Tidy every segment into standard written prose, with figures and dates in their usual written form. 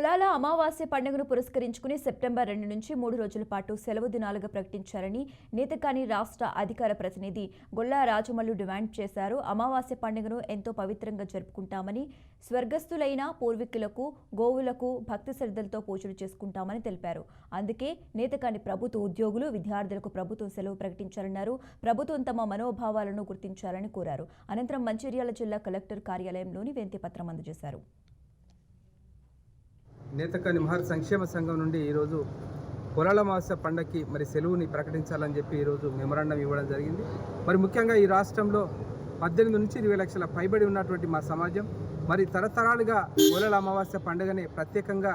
పొలాల అమావాస్య పండుగను పురస్కరించుకుని సెప్టెంబర్ 2 నుంచి 3 రోజుల పాటు సెలవు దినాలుగా ప్రకటించారని నేతకాని రాష్ట్ర అధికార ప్రతినిధి గొల్లా రాజమల్లు డిమాండ్ చేశారు. అమావాస్య పండుగను ఎంతో పవిత్రంగా జరుపుకుంటామని, స్వర్గస్థులైన పూర్వీకులకు, గోవులకు భక్తి శ్రద్ధలతో పూజలు చేసుకుంటామని తెలిపారు. అందుకే నేతకాని ప్రభుత్వ ఉద్యోగులు, విద్యార్థులకు ప్రభుత్వం సెలవు ప్రకటించారన్నారు. ప్రభుత్వం తమ మనోభావాలను గుర్తించాలని కోరారు. అనంతరం మంచిర్యాల జిల్లా కలెక్టర్ కార్యాలయంలోని వినతి పత్రం అందజేశారు. నేతకాని మహర్ సంక్షేమ సంఘం నుండి ఈరోజు పొలాల అమావాస్య పండగకి సెలవుని ప్రకటించాలని చెప్పి ఈరోజు మెమరాండం ఇవ్వడం జరిగింది. ముఖ్యంగా ఈ రాష్ట్రంలో 18 నుంచి 20 లక్షల పైబడి ఉన్నటువంటి మా సమాజం తరతరాలుగా పొలాల అమావాస్య పండుగని ప్రత్యేకంగా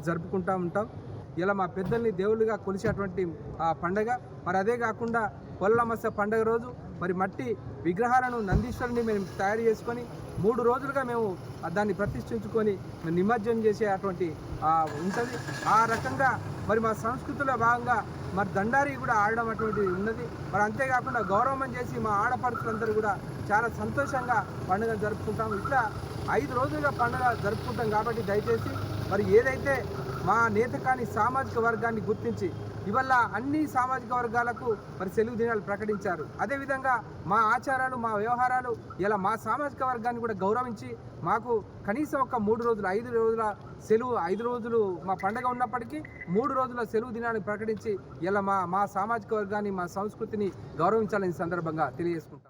జరుపుకుంటూ ఉంటాం. ఇలా మా పెద్దల్ని దేవుళ్ళుగా కొలిచేటువంటి ఆ పండగ. అదే కాకుండా పొలాల అమావాస్య పండుగ రోజు మట్టి విగ్రహాలను నందీశ్వరుని మేము తయారు చేసుకొని 3 రోజులుగా మేము దాన్ని ప్రతిష్ఠించుకొని నిమజ్జనం చేసే అటువంటి ఉంటుంది. ఆ రకంగా మా సంస్కృతిలో భాగంగా దండారి కూడా ఆడడం అటువంటిది ఉన్నది. అంతేకాకుండా గౌరవం చేసి మా ఆడపడుచులందరూ కూడా చాలా సంతోషంగా పండుగ జరుపుకుంటాం. ఇట్లా 5 రోజులుగా పండుగ జరుపుకుంటాం. కాబట్టి దయచేసి ఏదైతే మా నేతకాని సామాజిక వర్గాన్ని గుర్తించి ఇవల్ల అన్ని సామాజిక వర్గాలకు సెలవు దినాలు ప్రకటించారు. అదేవిధంగా మా ఆచారాలు, మా వ్యవహారాలు ఇలా మా సామాజిక వర్గాన్ని కూడా గౌరవించి మాకు కనీసం ఒక 3 రోజులు 5 రోజుల సెలవు 5 రోజులు మా పండుగ ఉన్నప్పటికీ 3 రోజుల సెలవు దినాన్ని ప్రకటించి ఇలా మా సామాజిక వర్గాన్ని, మా సంస్కృతిని గౌరవించాలని సందర్భంగా తెలియజేసుకుంటాం.